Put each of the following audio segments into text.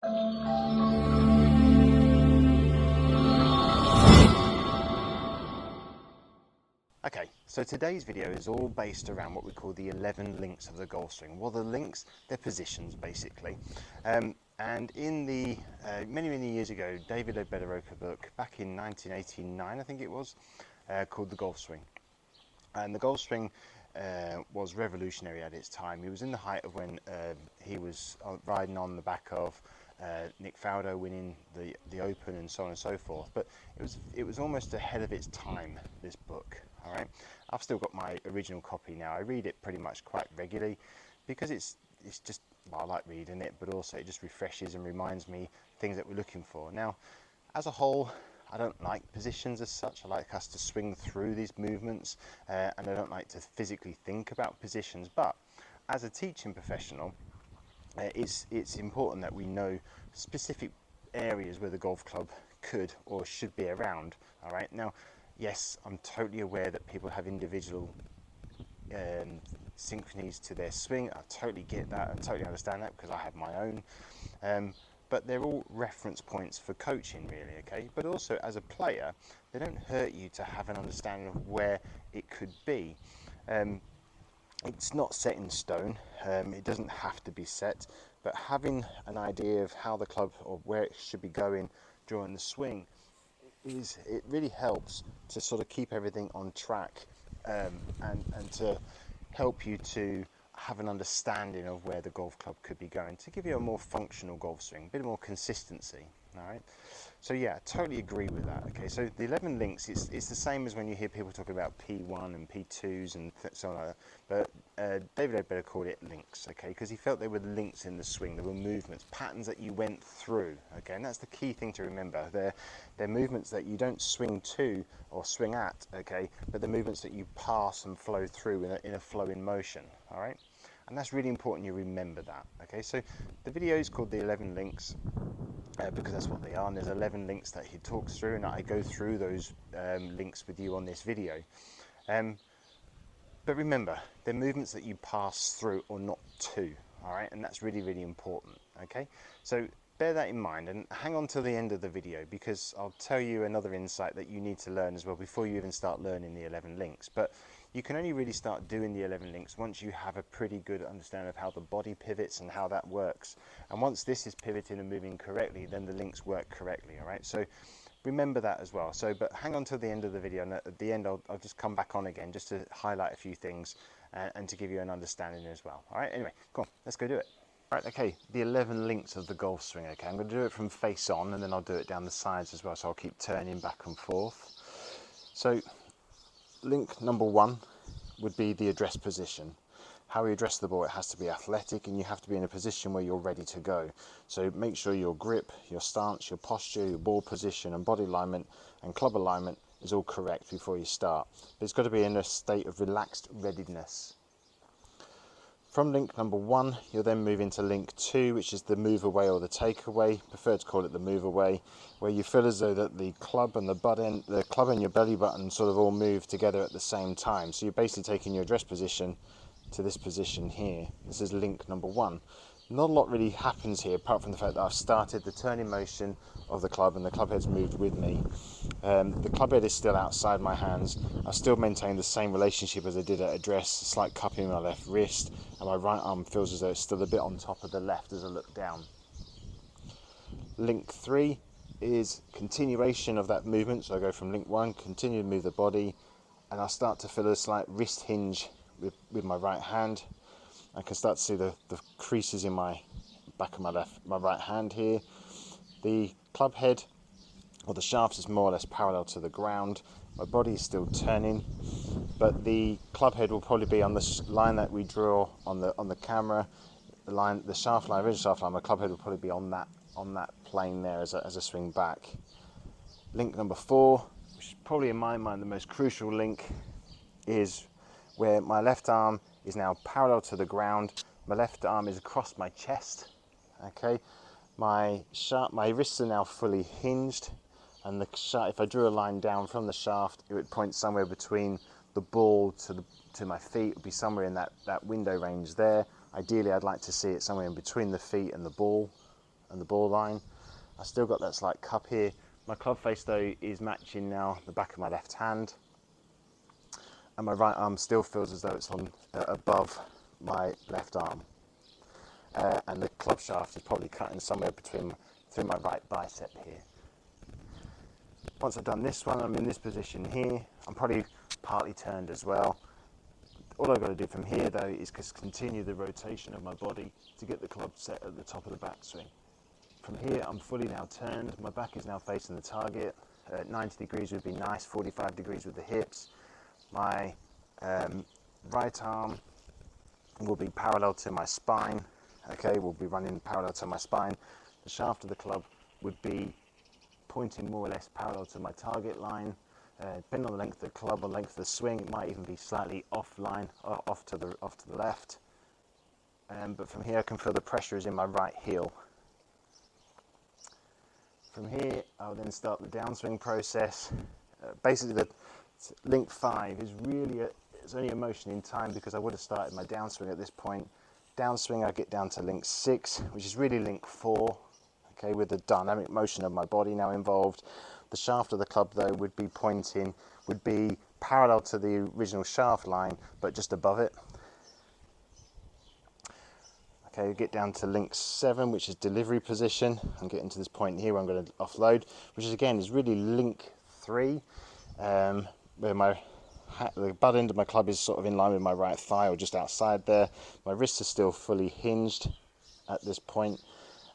Okay, so today's video is all based around what we call the 11 links of the golf swing. Well, the links, they're positions basically. And in the many years ago, David Ledbetter wrote a book back in 1989, I think it was, called The Golf Swing. And the golf swing was revolutionary at its time. He was in the height of when he was riding on the back of Nick Faldo winning the Open and so on and so forth. But it was almost ahead of its time, this book. All right, I've still got my original copy now. I read it pretty much quite regularly because it's just, well, I like reading it, but also it just refreshes and reminds me things that we're looking for. Now, as a whole, I don't like positions as such. I like us to swing through these movements, and I don't like to physically think about positions. But as a teaching professional, it's important that we know specific areas where the golf club could or should be around. All right. Now, yes, I'm totally aware that people have individual synchronies to their swing. I totally get that. I totally understand that because I have my own. But they're all reference points for coaching, really, okay? But also, as a player, they don't hurt you to have an understanding of where it could be. It's not set in stone. It doesn't have to be set. But having an idea of how the club or where it should be going during the swing, it really helps to sort of keep everything on track, and to help you to have an understanding of where the golf club could be going, to give you a more functional golf swing, a bit more consistency. All right, so yeah, I totally agree with that. Okay, so the 11 links, it's the same as when you hear people talking about P1 and P2s and so on like that, but David Ledbetter called it links, okay, because he felt there were links in the swing, there were movements, patterns that you went through, okay, and that's the key thing to remember. They're movements that you don't swing to or swing at, okay, but the movements that you pass and flow through in a flowing motion. All right, and that's really important you remember that. Okay, so the video is called the 11 links because that's what they are, and there's 11 links that he talks through, and I go through those links with you on this video. But remember, they're movements that you pass through or not to. All right, and that's really important. Okay, so bear that in mind and hang on to the end of the video, because I'll tell you another insight that you need to learn as well before you even start learning the 11 links. But you can only really start doing the 11 links once you have a pretty good understanding of how the body pivots and how that works. And once this is pivoting and moving correctly, then the links work correctly. All right, so remember that as well. So, but hang on till the end of the video, and at the end I'll just come back on again just to highlight a few things and to give you an understanding as well. All right, anyway, come on, let's go do it. Right, okay, the 11 links of the golf swing. Okay, I'm going to do it from face on, and then I'll do it down the sides as well, so I'll keep turning back and forth. So link number 1 would be the address position. How you address the ball, it has to be athletic, and you have to be in a position where you're ready to go. So make sure your grip, your stance, your posture, your ball position and body alignment and club alignment is all correct before you start. But it's got to be in a state of relaxed readiness. From link number 1, you'll then move into link 2, which is the move away or the takeaway. Prefer to call it the move away, where you feel as though that the club and the club and your belly button sort of all move together at the same time. So you're basically taking your address position to this position here. This is link number 1. Not a lot really happens here apart from the fact that I've started the turning motion of the club and the club head's moved with me. The club head is still outside my hands. I still maintain the same relationship as I did at address, a slight cupping in my left wrist, and my right arm feels as though it's still a bit on top of the left as I look down. Link 3 is continuation of that movement, so I go from link 1, continue to move the body, and I start to feel a slight wrist hinge with my right hand. I can start to see the creases in my back of my right hand here. The club head or the shaft is more or less parallel to the ground. My body is still turning, but the club head will probably be on the line that we draw on the camera. The shaft line, original shaft line. My club head will probably be on that plane there as I swing back. Link number 4, which is probably in my mind the most crucial link, is where my left arm is now parallel to the ground. My left arm is across my chest. Okay, my wrists are now fully hinged, and if I drew a line down from the shaft, it would point somewhere between the ball to my feet. It would be somewhere in that window range there. Ideally, I'd like to see it somewhere in between the feet and the ball. and the ball line. I still got that slight cup here. My club face though is matching now the back of my left hand, and my right arm still feels as though it's on above my left arm, and the club shaft is probably cutting somewhere through my right bicep here. Once I've done this one, I'm in this position here. I'm probably partly turned as well. All I've got to do from here though is just continue the rotation of my body to get the club set at the top of the backswing. From here I'm fully now turned, my back is now facing the target. 90 degrees would be nice, 45 degrees with the hips. My right arm will be parallel to my spine, okay, will be running parallel to my spine. The shaft of the club would be pointing more or less parallel to my target line. Depending on the length of the club or length of the swing, it might even be slightly offline, off to the left. But from here I can feel the pressure is in my right heel. From here I'll then start the downswing process. Basically the link 5 is really it's only a motion in time, because I would have started my downswing at this point. Downswing I get down to link 6, which is really link 4, okay, with the dynamic motion of my body now involved. The shaft of the club though would be parallel to the original shaft line, but just above it. Okay, we get down to link 7, which is delivery position. I'm getting to this point here where I'm going to offload, which is again is really link 3, where the butt end of my club is sort of in line with my right thigh or just outside there. My wrists are still fully hinged at this point,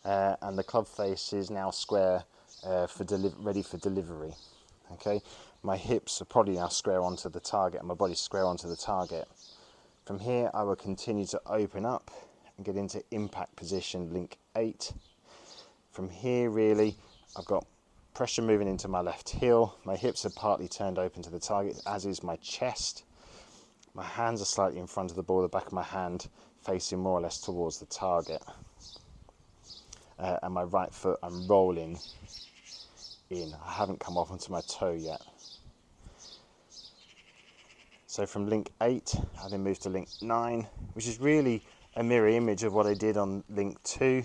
and the club face is now square, ready for delivery. Okay, my hips are probably now square onto the target and my body's square onto the target. From here I will continue to open up and get into impact position, link 8. From here really I've got pressure moving into my left heel. My hips are partly turned open to the target, as is my chest. My hands are slightly in front of the ball, the back of my hand facing more or less towards the target. And my right foot I'm rolling in. I haven't come off onto my toe yet. So from link 8 I then move to link 9, which is really a mirror image of what I did on link 2,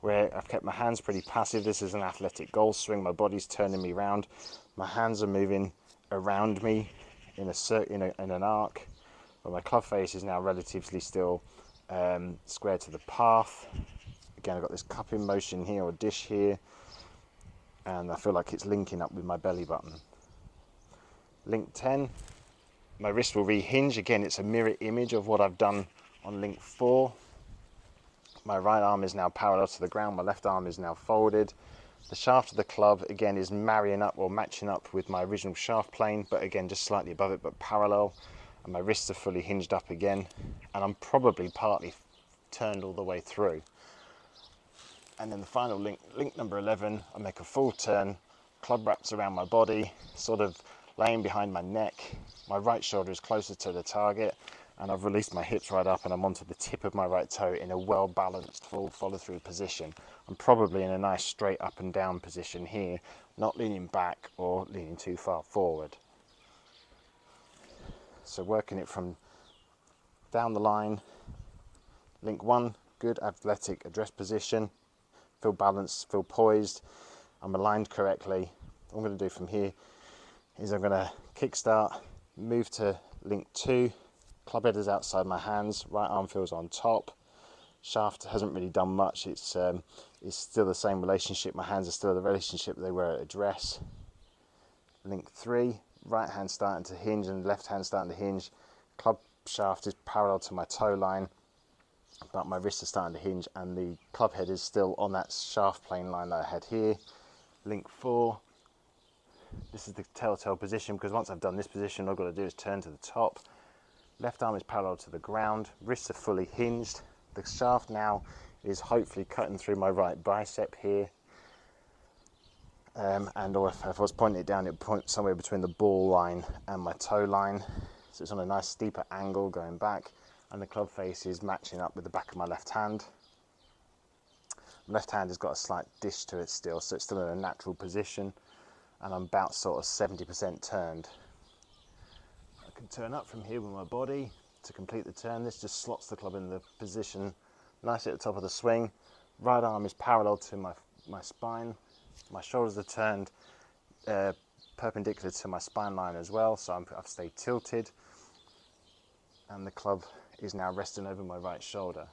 where I've kept my hands pretty passive. This is an athletic golf swing. My body's turning me around. My hands are moving around me in an arc, but my club face is now relatively still square to the path. Again, I've got this cupping motion here, or dish here, and I feel like it's linking up with my belly button. Link 10, my wrist will rehinge. Again, it's a mirror image of what I've done on link 4. My right arm is now parallel to the ground, my left arm is now folded. The shaft of the club again is marrying up or matching up with my original shaft plane, but again just slightly above it but parallel, and my wrists are fully hinged up again, and I'm probably partly turned all the way through. And then the final link number 11, I make a full turn, club wraps around my body, sort of laying behind my neck. My right shoulder is closer to the target, and I've released my hips right up and I'm onto the tip of my right toe in a well-balanced full follow-through position. I'm probably in a nice straight up and down position here, not leaning back or leaning too far forward. So working it from down the line, link 1, good athletic address position, feel balanced, feel poised, I'm aligned correctly. What I'm going to do from here is I'm going to kickstart, move to link 2, club head is outside my hands, right arm feels on top, shaft hasn't really done much, it's still the same relationship, my hands are still the relationship they were at address. Link 3, right hand starting to hinge and left hand starting to hinge, club shaft is parallel to my toe line, but my wrists are starting to hinge and the club head is still on that shaft plane line that I had here. Link 4, this is the telltale position, because once I've done this position all I've got to do is turn to the top. Left arm is parallel to the ground, wrists are fully hinged. The shaft now is hopefully cutting through my right bicep here. Or if I was pointing it down, it would point somewhere between the ball line and my toe line. So it's on a nice steeper angle going back, and the club face is matching up with the back of my left hand. My left hand has got a slight dish to it still, so it's still in a natural position, and I'm about sort of 70% turned. I can turn up from here with my body to complete the turn. This just slots the club in the position nicely at the top of the swing. Right arm is parallel to my spine. My shoulders are turned perpendicular to my spine line as well, so I've stayed tilted, and the club is now resting over my right shoulder.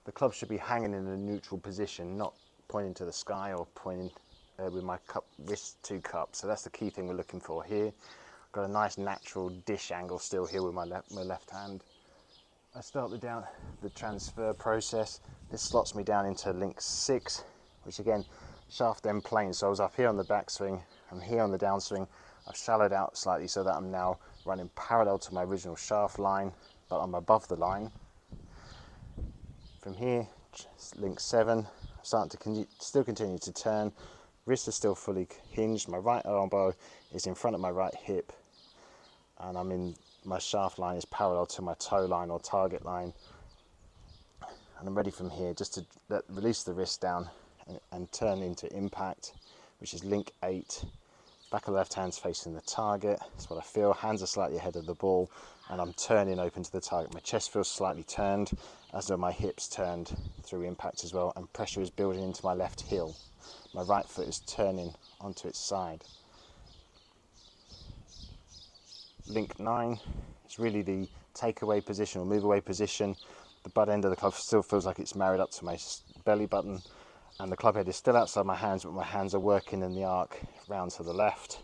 The club should be hanging in a neutral position, not pointing to the sky or pointing with my wrist to cup. So that's the key thing we're looking for here. Got a nice natural dish angle still here with my left hand. I start the transfer process. This slots me down into link 6, which again, shaft end plane. So I was up here on the backswing, I'm here on the downswing. I've shallowed out slightly so that I'm now running parallel to my original shaft line, but I'm above the line. From here, link 7, I'm starting to still continue to turn. Wrists are still fully hinged. My right elbow is in front of my right hip, and my shaft line is parallel to my toe line or target line. And I'm ready from here just to release the wrist down and turn into impact, which is link 8. Back of the left hand's facing the target. That's what I feel. Hands are slightly ahead of the ball, and I'm turning open to the target. My chest feels slightly turned, as are my hips turned through impact as well, and pressure is building into my left heel. My right foot is turning onto its side. Link 9 is really the takeaway position or move away position. The butt end of the club still feels like it's married up to my belly button, and the club head is still outside my hands, but my hands are working in the arc round to the left.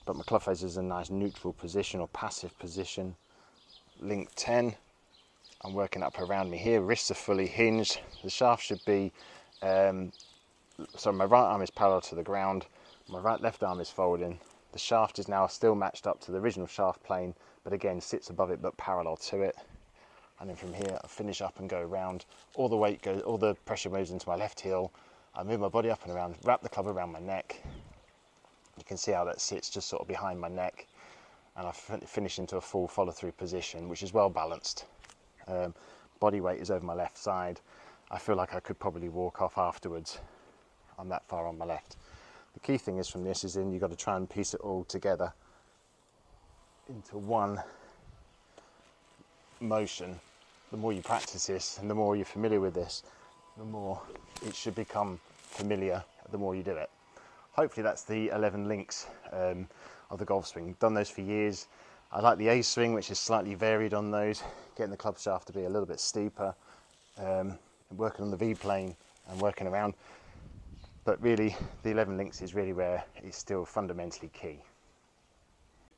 But my club face is in a nice neutral position or passive position. Link 10, I'm working up around me here. Wrists are fully hinged. The shaft should be, so my right arm is parallel to the ground. My left arm is folding. The shaft is now still matched up to the original shaft plane, but again sits above it but parallel to it. And then from here I finish up and go around. All the pressure moves into my left heel. I move my body up and around, wrap the club around my neck. You can see how that sits just sort of behind my neck, and I finish into a full follow through position, which is well balanced. Body weight is over my left side. I feel like I could probably walk off afterwards. I'm that far on my left. The key thing is from this is then you've got to try and piece it all together into one motion. The more you practice this and the more you're familiar with this, the more it should become familiar the more you do it. Hopefully that's the 11 links of the golf swing. Done those for years. I like the A swing, which is slightly varied on those, getting the club shaft to be a little bit steeper, working on the V plane and working around. But really, the 11 links is really where it's still fundamentally key.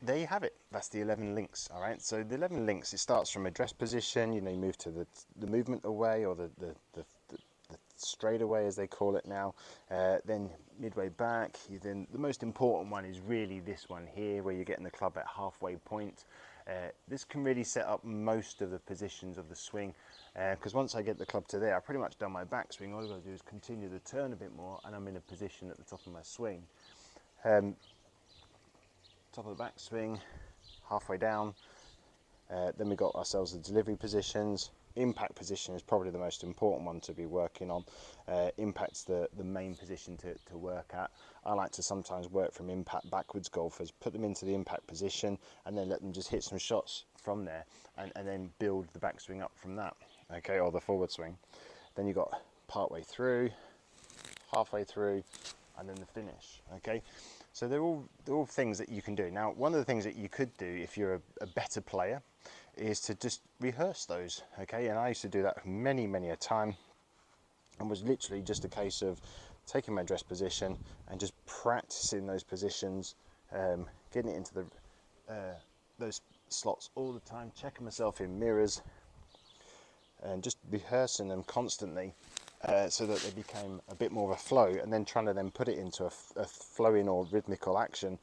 There you have it. That's the 11 links. All right. So the 11 links, it starts from address position. You move to the movement away, or the straight away as they call it now. Then midway back. Then the most important one is really this one here, where you're getting the club at halfway point. This can really set up most of the positions of the swing, because once I get the club to there, I've pretty much done my backswing. All I've got to do is continue to turn a bit more, and I'm in a position at the top of my swing. Top of the backswing, halfway down. Then we got ourselves the delivery positions. Impact position is probably the most important one to be working on. Impact's the main position to work at. I like to sometimes work from impact backwards golfers, put them into the impact position and then let them just hit some shots from there, and then build the backswing up from that, okay, or the forward swing. Then you got part way through, halfway through, and then the finish, okay. So they're all things that you can do. Now, one of the things that you could do if you're a better player is to just rehearse those, okay? And I used to do that many a time, and was literally just a case of taking my dress position and just practicing those positions, getting it into those slots all the time, checking myself in mirrors, and just rehearsing them constantly. So that they became a bit more of a flow, and then trying to then put it into a flowing or rhythmical action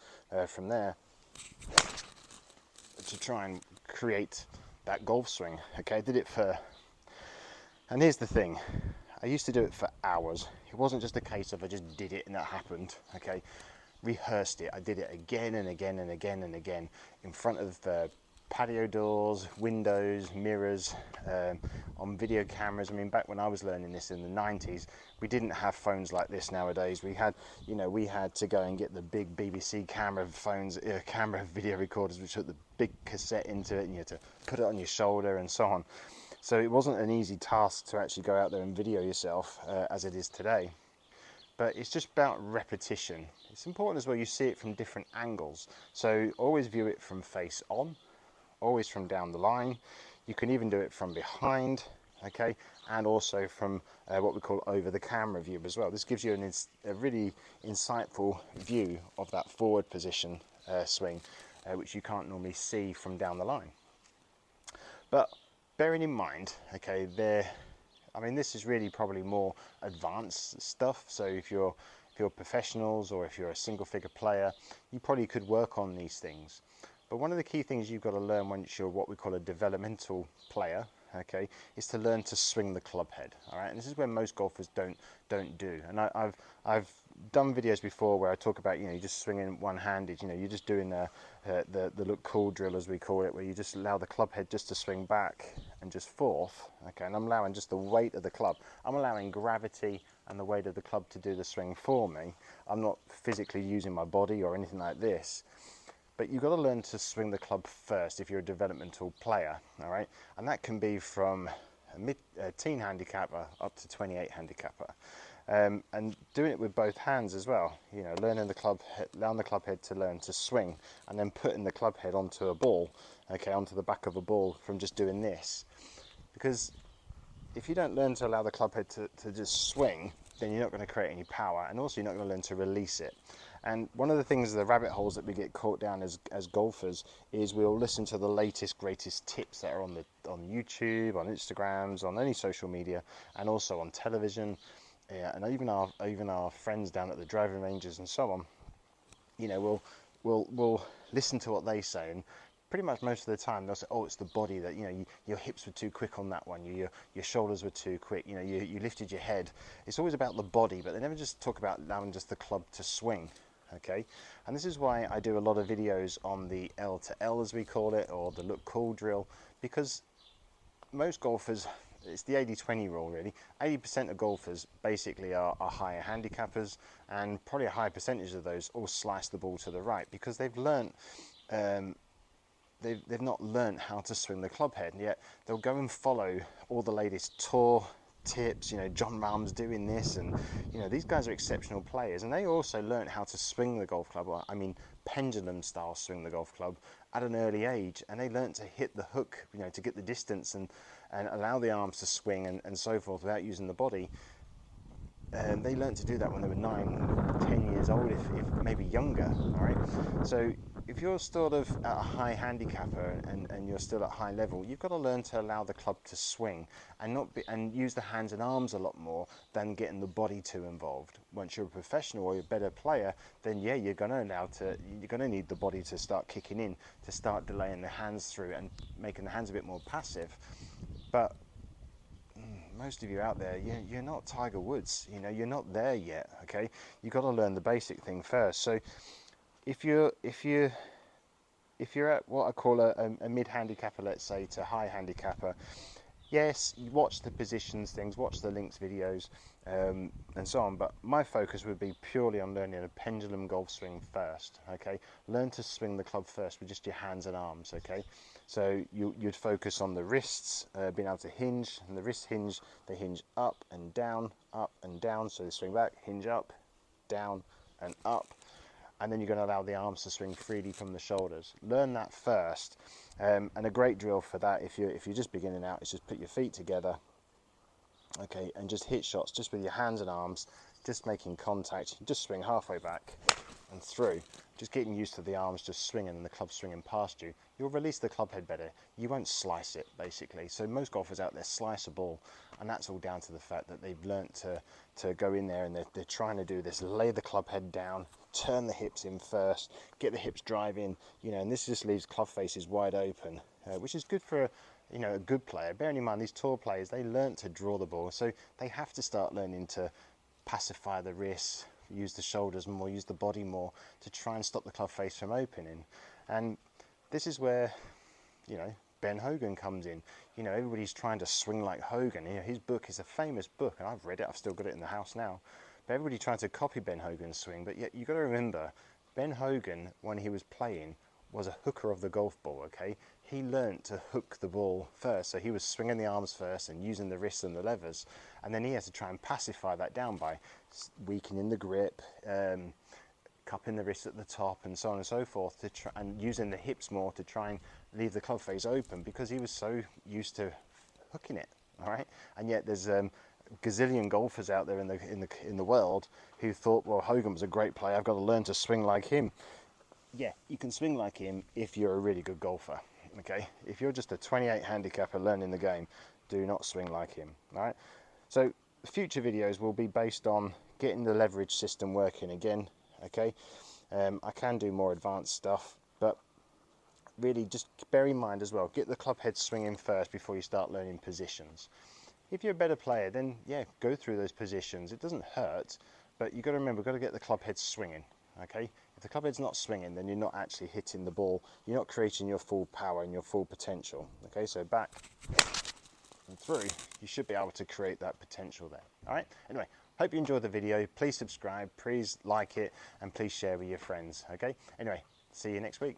from there to try and create that golf swing. Okay, I did it and here's the thing, I used to do it for hours. It wasn't just a case of I just did it and that happened, okay. Rehearsed it, I did it again and again and again and again in front of patio doors, windows, mirrors, on video cameras. I mean, back when I was learning this in the 90s, we didn't have phones like this nowadays. We had to go and get the big BBC camera phones, camera video recorders, which took the big cassette into it, and you had to put it on your shoulder and so on. So it wasn't an easy task to actually go out there and video yourself as it is today. But it's just about repetition. It's important as well you see it from different angles. So always view it from face on, always from down the line. You can even do it from behind, okay, and also from what we call over the camera view as well. This gives you a really insightful view of that forward position swing, which you can't normally see from down the line. But bearing in mind, okay, I mean, this is really probably more advanced stuff. So if you're professionals or if you're a single figure player, you probably could work on these things. But one of the key things you've got to learn once you're what we call a developmental player, okay, is to learn to swing the club head. All right, and this is where most golfers don't do. And I've done videos before where I talk about, you know, you just swinging one-handed. You know, you're just doing the look cool drill, as we call it, where you just allow the club head just to swing back and just forth. Okay, and I'm allowing just the weight of the club. I'm allowing gravity and the weight of the club to do the swing for me. I'm not physically using my body or anything like this. But you've got to learn to swing the club first if you're a developmental player, all right? And that can be from a teen handicapper up to 28 handicapper. And doing it with both hands as well, you know, allowing the club head to learn to swing, and then putting the club head onto a ball, okay, onto the back of a ball from just doing this. Because if you don't learn to allow the club head to just swing, then you're not going to create any power, and also you're not going to learn to release it. And one of the things, the rabbit holes that we get caught down as golfers, is we'll listen to the latest, greatest tips that are on YouTube, on Instagrams, on any social media, and also on television, and even our friends down at the driving ranges and so on. You know, we'll listen to what they say, and pretty much most of the time they'll say, oh, it's the body that, you know, your hips were too quick on that one, your shoulders were too quick, you know, you lifted your head. It's always about the body, but they never just talk about allowing just the club to swing. Okay, and this is why I do a lot of videos on the L to L, as we call it, or the look cool drill, because most golfers, it's the 80-20 rule really. 80% of golfers basically are higher handicappers, and probably a high percentage of those all slice the ball to the right because they've learnt they've not learnt how to swing the club head, and yet they'll go and follow all the latest tour tips. You know, John Rahm's doing this, and you know, these guys are exceptional players, and they also learned how to swing the golf club, I mean pendulum style swing the golf club, at an early age, and they learned to hit the hook, you know, to get the distance and allow the arms to swing and so forth without using the body. And they learned to do that when they were 9, 10 years old, if maybe younger. All right, so if you're sort of at a high handicapper and you're still at high level, you've got to learn to allow the club to swing and use the hands and arms a lot more than getting the body too involved. Once you're a professional or you're a better player, then yeah, you're going to need the body to start kicking in, to start delaying the hands through and making the hands a bit more passive. But most of you out there, you're not Tiger Woods. You know, you're not there yet. Okay, you've got to learn the basic thing first. So if you're at what I call a mid handicapper, let's say, to high handicapper, yes, you watch the positions things, watch the links videos, and so on, but my focus would be purely on learning a pendulum golf swing first. Okay, learn to swing the club first with just your hands and arms. Okay, so you'd focus on the wrists, being able to hinge, and the wrist hinge, they hinge up and down, so they swing back, hinge up, down and up, and then you're going to allow the arms to swing freely from the shoulders. Learn that first, and a great drill for that, if you're just beginning out, is just put your feet together, okay, and just hit shots just with your hands and arms, just making contact. Just swing halfway back and through, just getting used to the arms just swinging and the club swinging past you. You'll release the club head better. You won't slice it, basically. So most golfers out there slice a ball, and that's all down to the fact that they've learnt to go in there and they're trying to do this, lay the club head down, turn the hips in first, get the hips driving, you know, and this just leaves club faces wide open, which is good for a good player. Bearing in mind, these tour players, they learnt to draw the ball, so they have to start learning to pacify the wrists, use the shoulders more, use the body more, to try and stop the club face from opening. And this is where, you know, Ben Hogan comes in. You know, everybody's trying to swing like Hogan. You know, his book is a famous book, and I've read it, I've still got it in the house now. But everybody trying to copy Ben Hogan's swing, but yet you've got to remember, Ben Hogan, when he was playing, was a hooker of the golf ball, okay? He learnt to hook the ball first, so he was swinging the arms first and using the wrists and the levers, and then he has to try and pacify that down by weakening the grip, cupping the wrists at the top, and so on and so forth, to try, and using the hips more to try and leave the club face open, because he was so used to hooking it. All right, and yet there's gazillion golfers out there in the world who thought, well, Hogan was a great player, I've got to learn to swing like him. Yeah, you can swing like him if you're a really good golfer. Okay, if you're just a 28 handicapper learning the game, do not swing like him. All right, so future videos will be based on getting the leverage system working again. Okay, I can do more advanced stuff, but really just bear in mind as well, get the club head swinging first before you start learning positions. If you're a better player, then yeah, go through those positions. It doesn't hurt, but you've got to remember, we've got to get the club head swinging. Okay, if the club head's not swinging, then you're not actually hitting the ball, you're not creating your full power and your full potential. Okay, so back and through, you should be able to create that potential there. All right, anyway, hope you enjoyed the video. Please subscribe, please like it, and please share with your friends. Okay, anyway, see you next week.